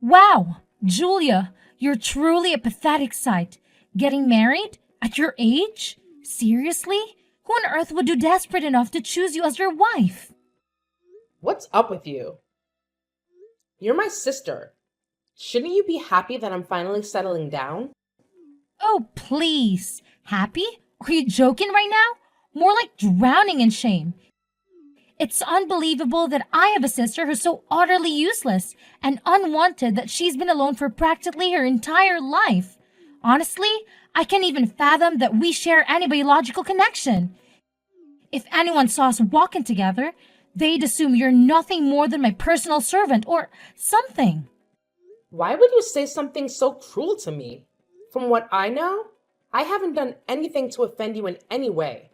Wow, Julia, you're truly a pathetic sight. Getting married? At your age? Seriously? Who on earth would do desperate enough to choose you as your wife? What's up with you? You're my sister. Shouldn't you be happy that I'm finally settling down? Oh, please. Happy? Are you joking right now? More like drowning in shame. It's unbelievable that I have a sister who's so utterly useless and unwanted that she's been alone for practically her entire life. Honestly, I can't even fathom that we share any biological connection. If anyone saw us walking together, they'd assume you're nothing more than my personal servant or something. Why would you say something so cruel to me? From what I know, I haven't done anything to offend you in any way.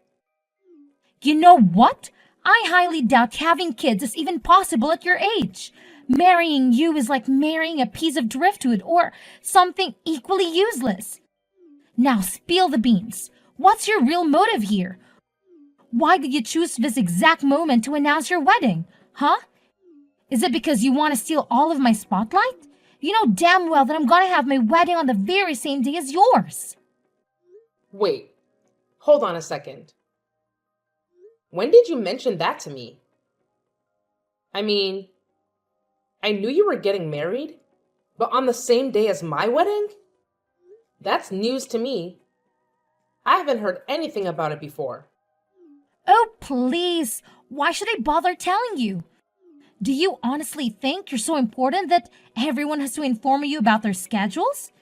You know what? I highly doubt having kids is even possible at your age. Marrying you is like marrying a piece of driftwood or something equally useless. Now spill the beans. What's your real motive here? Why did you choose this exact moment to announce your wedding? Huh? Is it because you want to steal all of my spotlight? You know damn well that I'm gonna have my wedding on the very same day as yours. Wait, hold on a second. When did you mention that to me? I mean, I knew you were getting married, but on the same day as my wedding? That's news to me. I haven't heard anything about it before. Oh, please. Why should I bother telling you? Do you honestly think you're so important that everyone has to inform you about their schedules?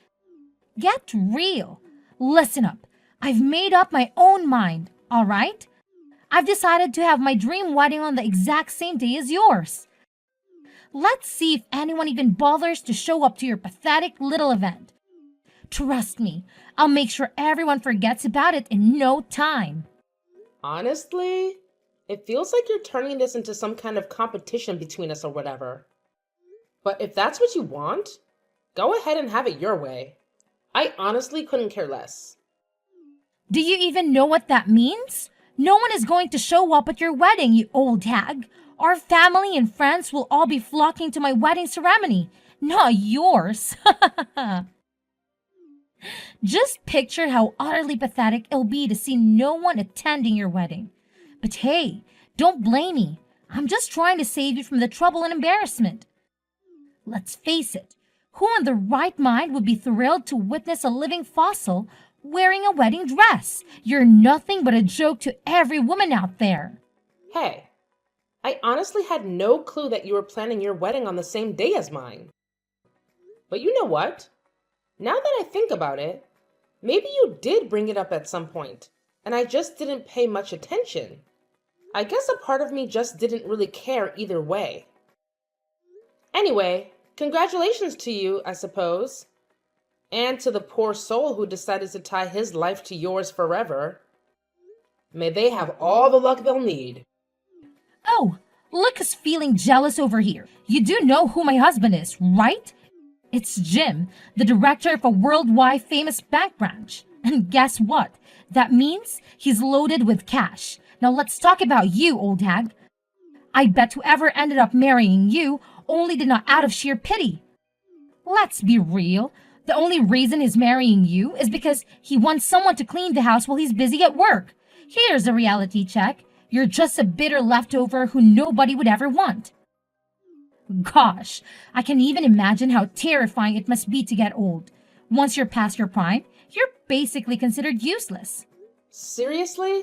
Get real. Listen up. I've made up my own mind, all right? I've decided to have my dream wedding on the exact same day as yours. Let's see if anyone even bothers to show up to your pathetic little event. Trust me, I'll make sure everyone forgets about it in no time. Honestly, it feels like you're turning this into some kind of competition between us or whatever. But if that's what you want, go ahead and have it your way. I honestly couldn't care less. Do you even know what that means? No one is going to show up at your wedding, you old hag. Our family and friends will all be flocking to my wedding ceremony, not yours. Just picture how utterly pathetic it'll be to see no one attending your wedding. But hey, don't blame me. I'm just trying to save you from the trouble and embarrassment. Let's face it, who in their right mind would be thrilled to witness a living fossil wearing a wedding dress? You're nothing but a joke to every woman out there. Hey, I honestly had no clue that you were planning your wedding on the same day as mine. But you know what? Now that I think about it, maybe you did bring it up at some point, and I just didn't pay much attention. I guess a part of me just didn't really care either way. Anyway, congratulations to you, I suppose. And to the poor soul who decided to tie his life to yours forever. May they have all the luck they'll need. Oh, look who's feeling jealous over here. You do know who my husband is, right? It's Jim, the director of a worldwide famous bank branch. And guess what? That means he's loaded with cash. Now let's talk about you, old hag. I bet whoever ended up marrying you only did not out of sheer pity. Let's be real. The only reason he's marrying you is because he wants someone to clean the house while he's busy at work. Here's a reality check. You're just a bitter leftover who nobody would ever want. Gosh, I can even imagine how terrifying it must be to get old. Once you're past your prime, you're basically considered useless. Seriously?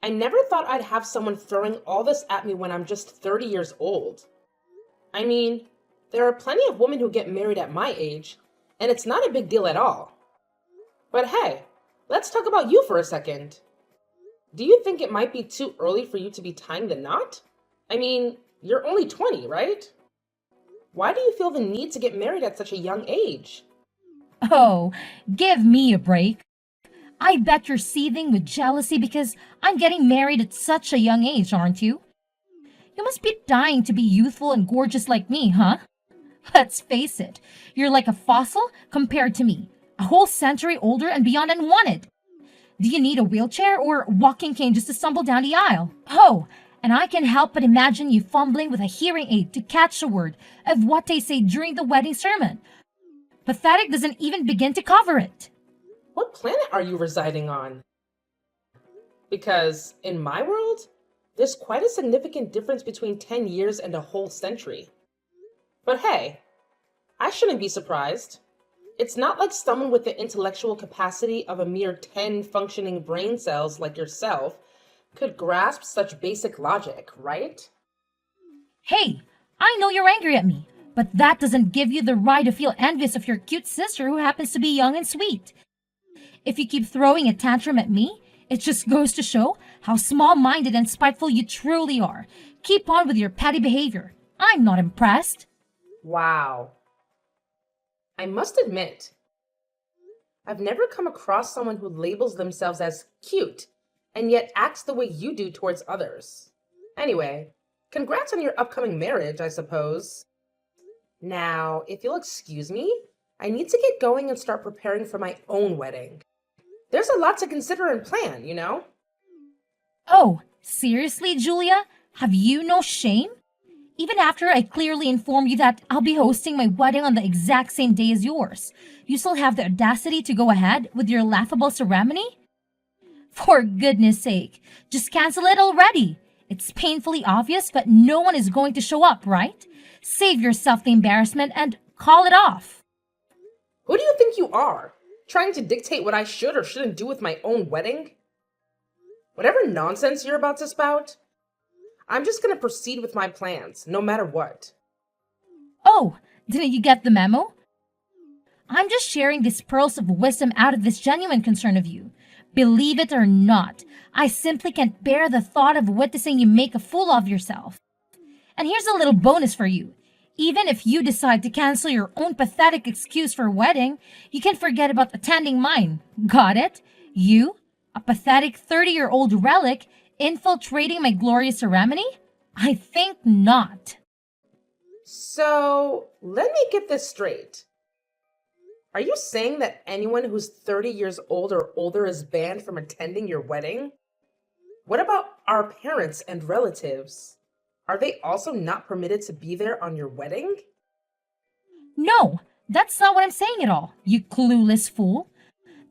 I never thought I'd have someone throwing all this at me when I'm just 30 years old. I mean, there are plenty of women who get married at my age, and it's not a big deal at all. But hey, let's talk about you for a second. Do you think it might be too early for you to be tying the knot? I mean, you're only 20, right? Why do you feel the need to get married at such a young age? Oh, give me a break. I bet you're seething with jealousy because I'm getting married at such a young age, aren't you? You must be dying to be youthful and gorgeous like me, huh? Let's face it, you're like a fossil compared to me, a whole century older and beyond unwanted. Do you need a wheelchair or walking cane just to stumble down the aisle? Oh, And I can help but imagine you fumbling with a hearing aid to catch a word of what they say during the wedding sermon. Pathetic doesn't even begin to cover it. What planet are you residing on? Because in my world, there's quite a significant difference between 10 years and a whole century. But hey, I shouldn't be surprised. It's not like someone with the intellectual capacity of a mere 10 functioning brain cells like yourself could grasp such basic logic, right? Hey, I know you're angry at me, but that doesn't give you the right to feel envious of your cute sister who happens to be young and sweet. If you keep throwing a tantrum at me, it just goes to show how small-minded and spiteful you truly are. Keep on with your petty behavior. I'm not impressed. Wow. I must admit, I've never come across someone who labels themselves as cute and yet acts the way you do towards others. Anyway, congrats on your upcoming marriage, I suppose. Now, if you'll excuse me, I need to get going and start preparing for my own wedding. There's a lot to consider and plan, you know? Oh, seriously, Julia? Have you no shame? Even after I clearly informed you that I'll be hosting my wedding on the exact same day as yours, you still have the audacity to go ahead with your laughable ceremony? For goodness sake, just cancel it already. It's painfully obvious, but no one is going to show up, right? Save yourself the embarrassment and call it off. Who do you think you are? Trying to dictate what I should or shouldn't do with my own wedding? Whatever nonsense you're about to spout, I'm just gonna proceed with my plans, no matter what. Oh, didn't you get the memo? I'm just sharing these pearls of wisdom out of this genuine concern of you. Believe it or not, I simply can't bear the thought of witnessing you make a fool of yourself. And here's a little bonus for you. Even if you decide to cancel your own pathetic excuse for a wedding, you can forget about attending mine. Got it? You, a pathetic 30-year-old relic, infiltrating my glorious ceremony? I think not. So, let me get this straight. Are you saying that anyone who's 30 years old or older is banned from attending your wedding? What about our parents and relatives? Are they also not permitted to be there on your wedding? No, that's not what I'm saying at all, you clueless fool.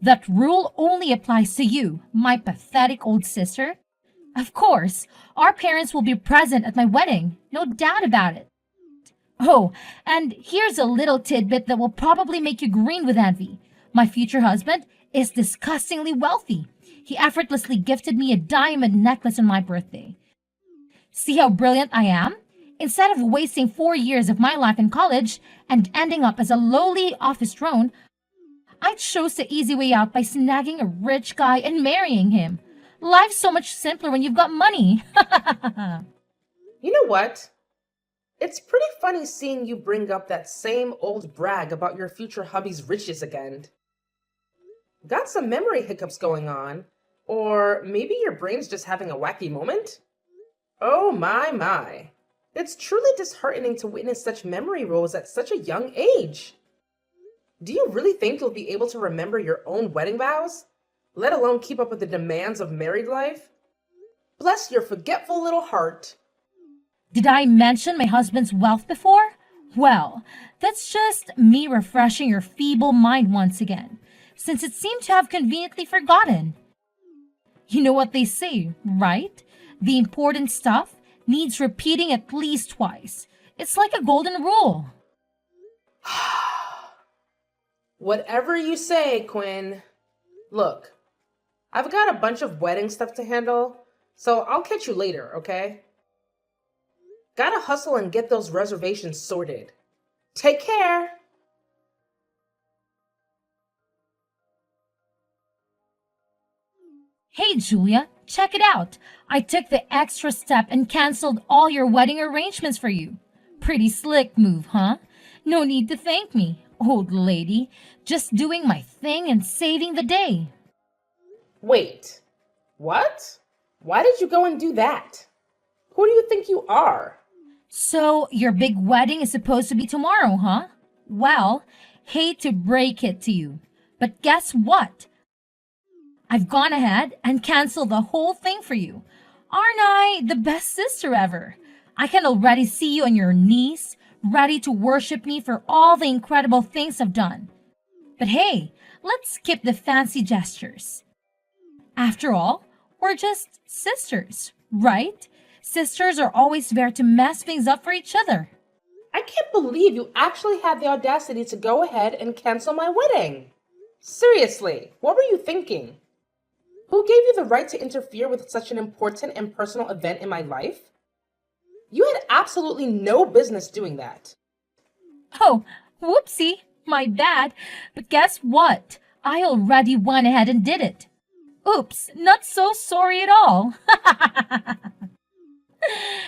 That rule only applies to you, my pathetic old sister. Of course, our parents will be present at my wedding, no doubt about it. Oh, and here's a little tidbit that will probably make you green with envy. My future husband is disgustingly wealthy. He effortlessly gifted me a diamond necklace on my birthday. See how brilliant I am? Instead of wasting 4 years of my life in college and ending up as a lowly office drone, I chose the easy way out by snagging a rich guy and marrying him. Life's so much simpler when you've got money. You know what? It's pretty funny seeing you bring up that same old brag about your future hubby's riches again. Got some memory hiccups going on, or maybe your brain's just having a wacky moment? Oh my. It's truly disheartening to witness such memory rolls at such a young age. Do you really think you'll be able to remember your own wedding vows, let alone keep up with the demands of married life? Bless your forgetful little heart. Did I mention my husband's wealth before? Well, that's just me refreshing your feeble mind once again, since it seemed to have conveniently forgotten. You know what they say, right? The important stuff needs repeating at least twice. It's like a golden rule. Whatever you say, Quinn. Look, I've got a bunch of wedding stuff to handle, so I'll catch you later, okay? Gotta hustle and get those reservations sorted. Take care! Hey, Julia, check it out. I took the extra step and canceled all your wedding arrangements for you. Pretty slick move, huh? No need to thank me, old lady. Just doing my thing and saving the day. Wait, what? Why did you go and do that? Who do you think you are? So, your big wedding is supposed to be tomorrow, huh? Well, hate to break it to you, but guess what? I've gone ahead and canceled the whole thing for you. Aren't I the best sister ever? I can already see you on your knees, ready to worship me for all the incredible things I've done. But hey, let's skip the fancy gestures. After all, we're just sisters, right? Sisters are always there to mess things up for each other. I can't believe you actually had the audacity to go ahead and cancel my wedding. Seriously, what were you thinking? Who gave you the right to interfere with such an important and personal event in my life? You had absolutely no business doing that. Oh, whoopsie, my bad. But guess what? I already went ahead and did it. Oops, not so sorry at all.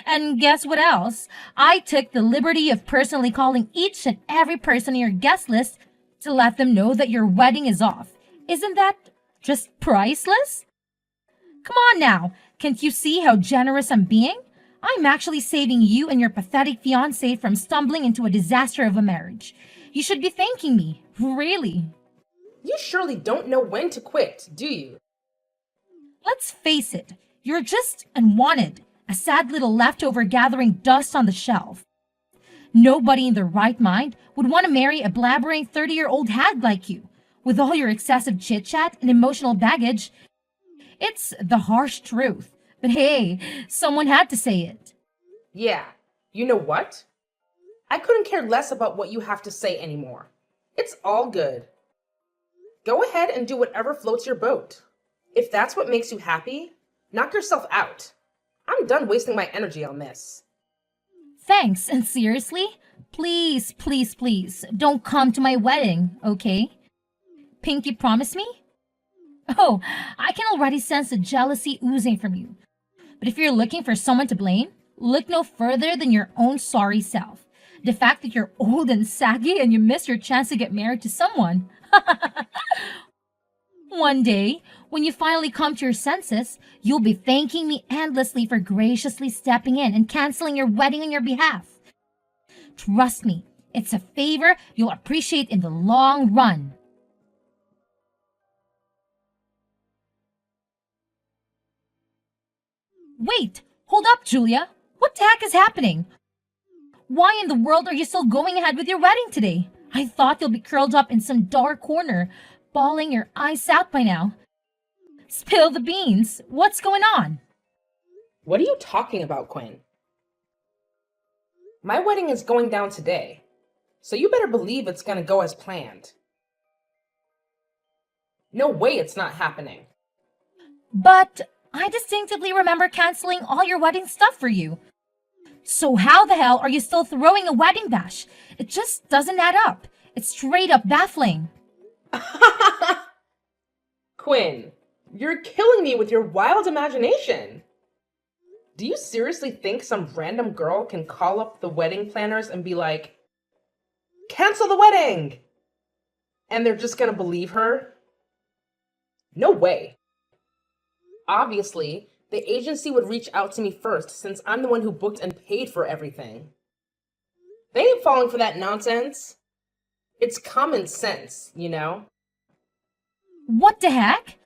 And guess what else? I took the liberty of personally calling each and every person on your guest list to let them know that your wedding is off. Isn't that just priceless? Come on now, can't you see how generous I'm being? I'm actually saving you and your pathetic fiancé from stumbling into a disaster of a marriage. You should be thanking me, really. You surely don't know when to quit, do you? Let's face it, you're just unwanted, a sad little leftover gathering dust on the shelf. Nobody in their right mind would want to marry a blabbering 30-year-old hag like you. With all your excessive chit-chat and emotional baggage, it's the harsh truth. But hey, someone had to say it. Yeah, you know what? I couldn't care less about what you have to say anymore. It's all good. Go ahead and do whatever floats your boat. If that's what makes you happy, knock yourself out. I'm done wasting my energy on this. Thanks, and seriously, please, please, please, don't come to my wedding, okay? Pinky, promise me? Oh, I can already sense the jealousy oozing from you. But if you're looking for someone to blame, look no further than your own sorry self. The fact that you're old and saggy and you missed your chance to get married to someone. One day, when you finally come to your senses, you'll be thanking me endlessly for graciously stepping in and canceling your wedding on your behalf. Trust me, it's a favor you'll appreciate in the long run. Wait, hold up, Julia. What the heck is happening? Why in the world are you still going ahead with your wedding today? I thought you'll be curled up in some dark corner, bawling your eyes out by now. Spill the beans. What's going on? What are you talking about, Quinn? My wedding is going down today, so you better believe it's gonna go as planned. No way it's not happening. But I distinctively remember canceling all your wedding stuff for you. So how the hell are you still throwing a wedding bash? It just doesn't add up. It's straight up baffling. Quinn, you're killing me with your wild imagination. Do you seriously think some random girl can call up the wedding planners and be like, cancel the wedding? And they're just gonna believe her? No way. Obviously, the agency would reach out to me first since I'm the one who booked and paid for everything. They ain't falling for that nonsense. It's common sense, you know? What the heck?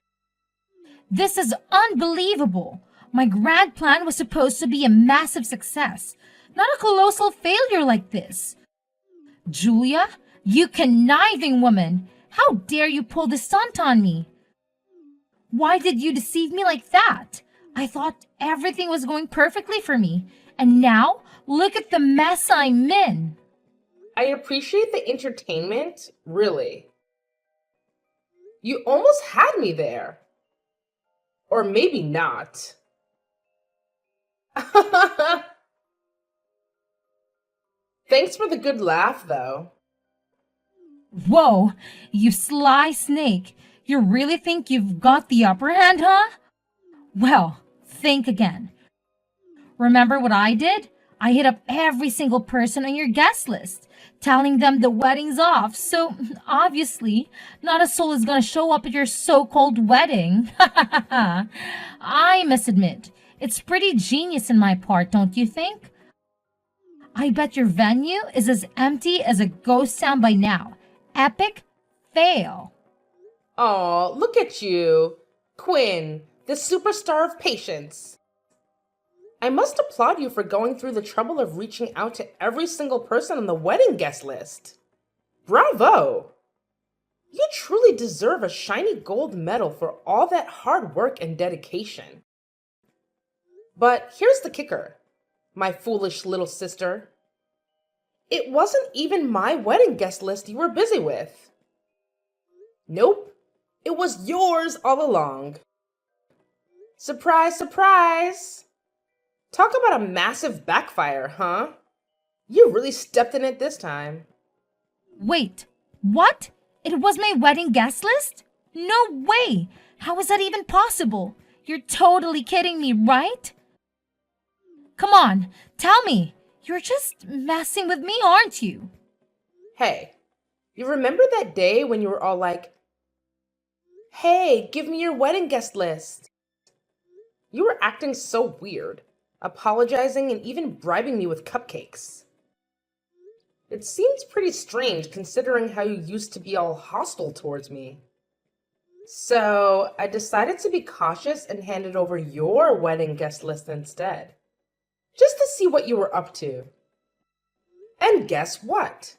This is unbelievable. My grand plan was supposed to be a massive success, not a colossal failure like this. Julia, you conniving woman, how dare you pull this stunt on me? Why did you deceive me like that? I thought everything was going perfectly for me, and now look at the mess I'm in. I appreciate the entertainment, really. You almost had me there. Or maybe not. Thanks for the good laugh, though. Whoa, you sly snake. You really think you've got the upper hand, huh? Well, think again. Remember what I did? I hit up every single person on your guest list, telling them the wedding's off. So, obviously, not a soul is gonna show up at your so-called wedding. I must admit, it's pretty genius in my part, don't you think? I bet your venue is as empty as a ghost town by now. Epic fail. Aw, look at you. Quinn, the superstar of patience. I must applaud you for going through the trouble of reaching out to every single person on the wedding guest list. Bravo! You truly deserve a shiny gold medal for all that hard work and dedication. But here's the kicker, my foolish little sister. It wasn't even my wedding guest list you were busy with. Nope, it was yours all along. Surprise, surprise! Talk about a massive backfire, huh? You really stepped in it this time. Wait, what? It was my wedding guest list? No way! How is that even possible? You're totally kidding me, right? Come on, tell me. You're just messing with me, aren't you? Hey, you remember that day when you were all like, "Hey, give me your wedding guest list"? You were acting so weird, apologizing and even bribing me with cupcakes. It seems pretty strange considering how you used to be all hostile towards me. So I decided to be cautious and handed over your wedding guest list instead, just to see what you were up to. And guess what?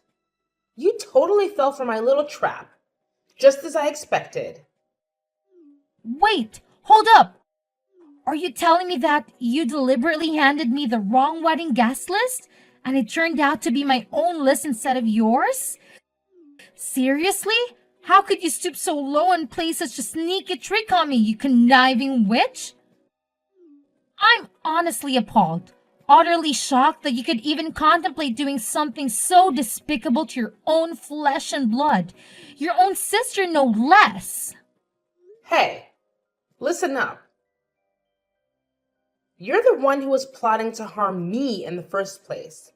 You totally fell for my little trap, just as I expected. Wait, hold up! Are you telling me that you deliberately handed me the wrong wedding guest list and it turned out to be my own list instead of yours? Seriously? How could you stoop so low and play such a sneaky trick on me, you conniving witch? I'm honestly appalled, utterly shocked that you could even contemplate doing something so despicable to your own flesh and blood, your own sister no less. Hey, listen up. You're the one who was plotting to harm me in the first place,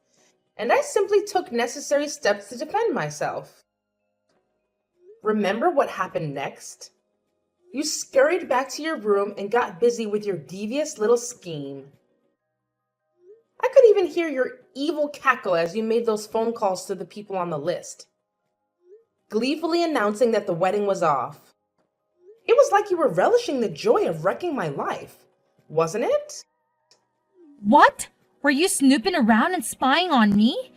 and I simply took necessary steps to defend myself. Remember what happened next? You scurried back to your room and got busy with your devious little scheme. I could even hear your evil cackle as you made those phone calls to the people on the list, gleefully announcing that the wedding was off. It was like you were relishing the joy of wrecking my life, wasn't it? What? Were you snooping around and spying on me?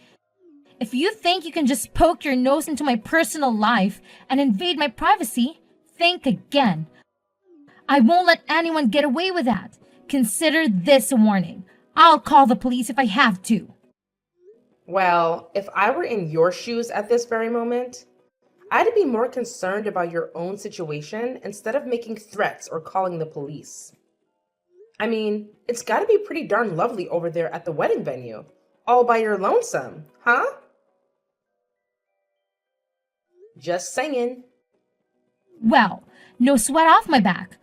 If you think you can just poke your nose into my personal life and invade my privacy, think again. I won't let anyone get away with that. Consider this a warning. I'll call the police if I have to. Well, if I were in your shoes at this very moment, I'd be more concerned about your own situation instead of making threats or calling the police. I mean, it's gotta be pretty darn lovely over there at the wedding venue, all by your lonesome, huh? Just saying. Well, no sweat off my back.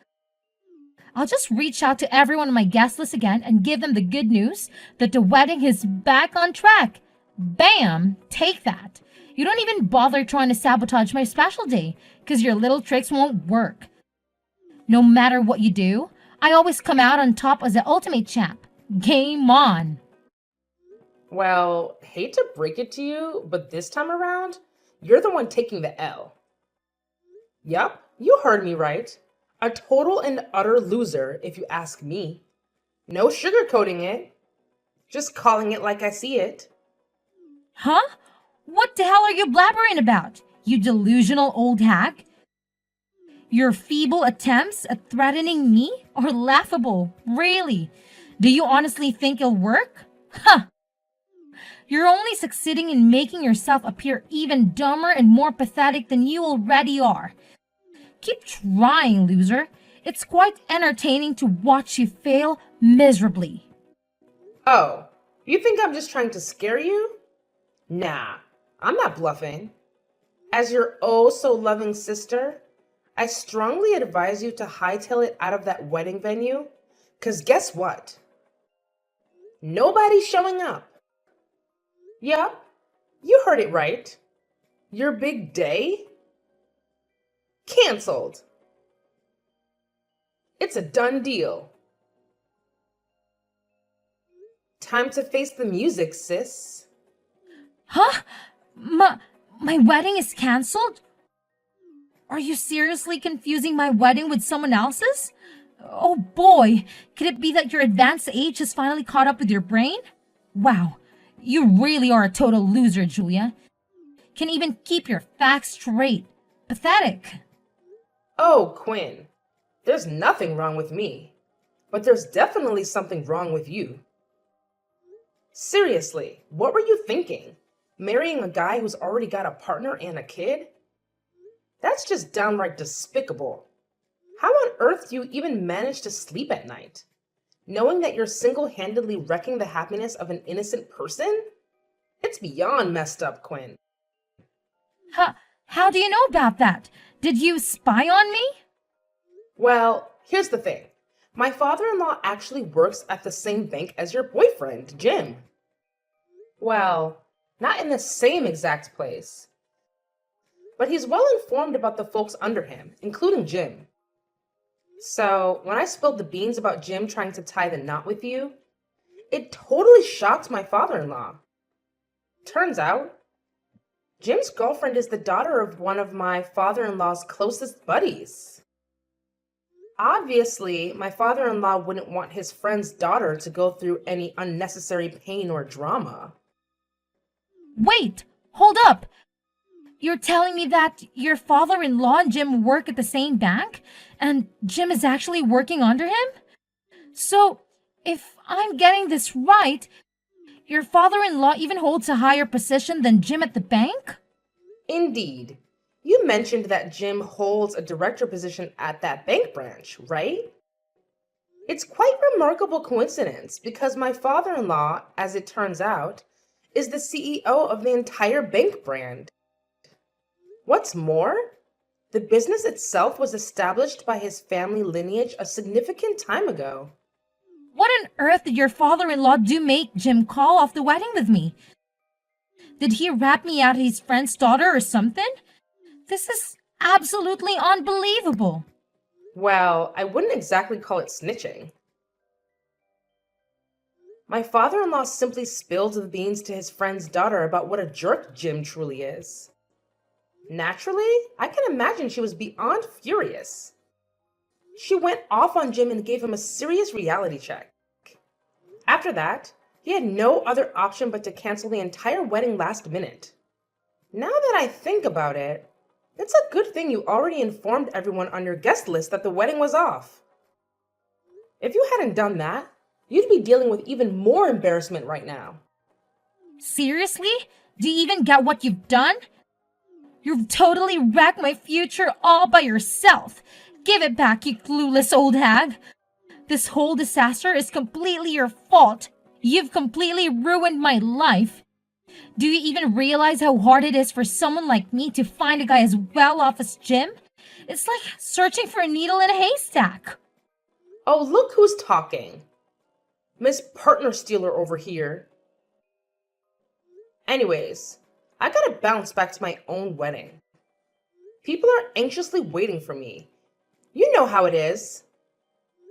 I'll just reach out to everyone on my guest list again and give them the good news that the wedding is back on track. Bam! Take that. You don't even bother trying to sabotage my special day, because your little tricks won't work. No matter what you do, I always come out on top as the ultimate champ. Game on! Well, hate to break it to you, but this time around, you're the one taking the L. Yup, you heard me right. A total and utter loser, if you ask me. No sugarcoating it. Just calling it like I see it. Huh? What the hell are you blabbering about, you delusional old hack? Your feeble attempts at threatening me are laughable, really. Do you honestly think it'll work? Huh! You're only succeeding in making yourself appear even dumber and more pathetic than you already are. Keep trying, loser. It's quite entertaining to watch you fail miserably. Oh, you think I'm just trying to scare you? Nah, I'm not bluffing. As your oh so loving sister, I strongly advise you to hightail it out of that wedding venue, 'cause guess what? Nobody's showing up. Yup, you heard it right. Your big day? Cancelled. It's a done deal. Time to face the music, sis. Huh? My wedding is canceled? Are you seriously confusing my wedding with someone else's? Oh boy, could it be that your advanced age has finally caught up with your brain? Wow, you really are a total loser, Julia. Can even keep your facts straight. Pathetic. Oh, Quinn, there's nothing wrong with me, but there's definitely something wrong with you. Seriously, what were you thinking? Marrying a guy who's already got a partner and a kid? That's just downright despicable. How on earth do you even manage to sleep at night? Knowing that you're single-handedly wrecking the happiness of an innocent person? It's beyond messed up, Quinn. How do you know about that? Did you spy on me? Well, here's the thing. My father-in-law actually works at the same bank as your boyfriend, Jim. Well, not in the same exact place. But he's well informed about the folks under him, including Jim. So, when I spilled the beans about Jim trying to tie the knot with you, it totally shocked my father-in-law. Turns out, Jim's girlfriend is the daughter of one of my father-in-law's closest buddies. Obviously, my father-in-law wouldn't want his friend's daughter to go through any unnecessary pain or drama. Wait, hold up. You're telling me that your father-in-law and Jim work at the same bank? And Jim is actually working under him? So, if I'm getting this right, your father-in-law even holds a higher position than Jim at the bank? Indeed. You mentioned that Jim holds a director position at that bank branch, right? It's quite a remarkable coincidence because my father-in-law, as it turns out, is the CEO of the entire bank brand. What's more, the business itself was established by his family lineage a significant time ago. What on earth did your father-in-law do make Jim call off the wedding with me? Did he rat me out his friend's daughter or something? This is absolutely unbelievable. Well, I wouldn't exactly call it snitching. My father-in-law simply spilled the beans to his friend's daughter about what a jerk Jim truly is. Naturally, I can imagine she was beyond furious. She went off on Jim and gave him a serious reality check. After that, he had no other option but to cancel the entire wedding last minute. Now that I think about it, it's a good thing you already informed everyone on your guest list that the wedding was off. If you hadn't done that, you'd be dealing with even more embarrassment right now. Seriously? Do you even get what you've done? You've totally wrecked my future all by yourself. Give it back, you clueless old hag. This whole disaster is completely your fault. You've completely ruined my life. Do you even realize how hard it is for someone like me to find a guy as well off as Jim? It's like searching for a needle in a haystack. Oh, look who's talking. Miss Partner Stealer over here. Anyways, I gotta bounce back to my own wedding. People are anxiously waiting for me. You know how it is.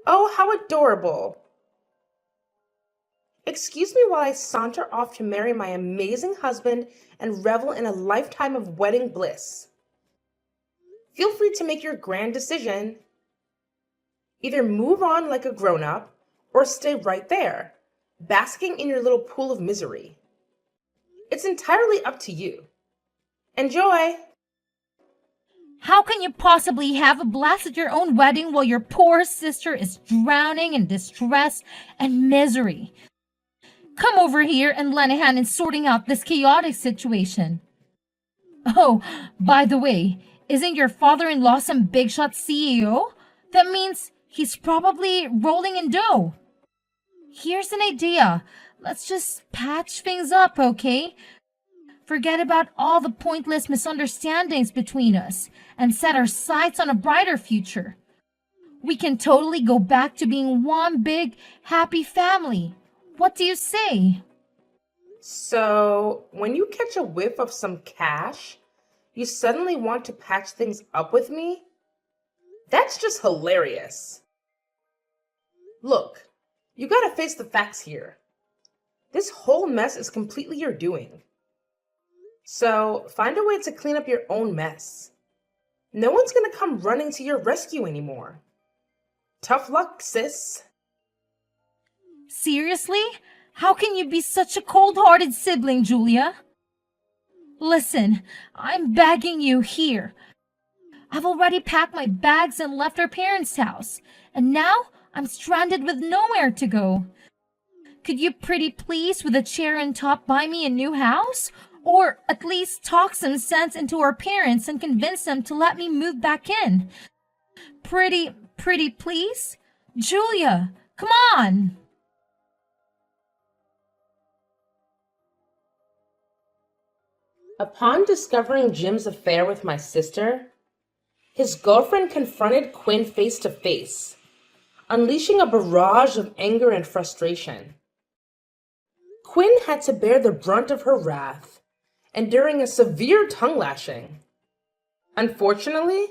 Oh, how adorable. Excuse me while I saunter off to marry my amazing husband and revel in a lifetime of wedding bliss. Feel free to make your grand decision. Either move on like a grown-up or stay right there, basking in your little pool of misery. It's entirely up to you. Enjoy! How can you possibly have a blast at your own wedding while your poor sister is drowning in distress and misery? Come over here and lend a hand in sorting out this chaotic situation. Oh, by the way, isn't your father-in-law some big shot CEO? That means he's probably rolling in dough. Here's an idea. Let's just patch things up, okay? Forget about all the pointless misunderstandings between us and set our sights on a brighter future. We can totally go back to being one big, happy family. What do you say? So, when you catch a whiff of some cash, you suddenly want to patch things up with me? That's just hilarious. Look, you gotta face the facts here. This whole mess is completely your doing. So, find a way to clean up your own mess. No one's gonna come running to your rescue anymore. Tough luck, sis. Seriously? How can you be such a cold-hearted sibling, Julia? Listen, I'm begging you here. I've already packed my bags and left our parents' house, and now I'm stranded with nowhere to go. Could you pretty please with a chair and top buy me a new house? Or at least talk some sense into our parents and convince them to let me move back in? Pretty please? Julia, come on! Upon discovering Jim's affair with my sister, his girlfriend confronted Quinn face to face, unleashing a barrage of anger and frustration. Quinn had to bear the brunt of her wrath, enduring a severe tongue lashing. Unfortunately,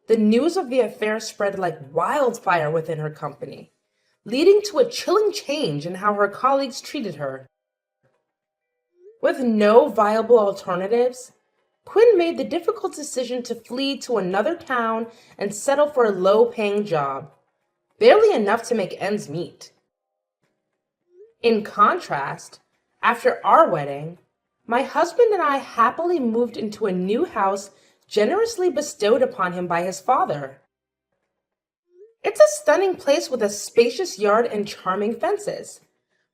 the news of the affair spread like wildfire within her company, leading to a chilling change in how her colleagues treated her. With no viable alternatives, Quinn made the difficult decision to flee to another town and settle for a low-paying job, barely enough to make ends meet. In contrast, after our wedding, my husband and I happily moved into a new house generously bestowed upon him by his father. It's a stunning place with a spacious yard and charming fences,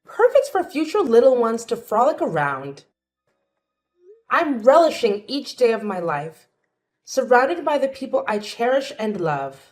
perfect for future little ones to frolic around. I'm relishing each day of my life, surrounded by the people I cherish and love.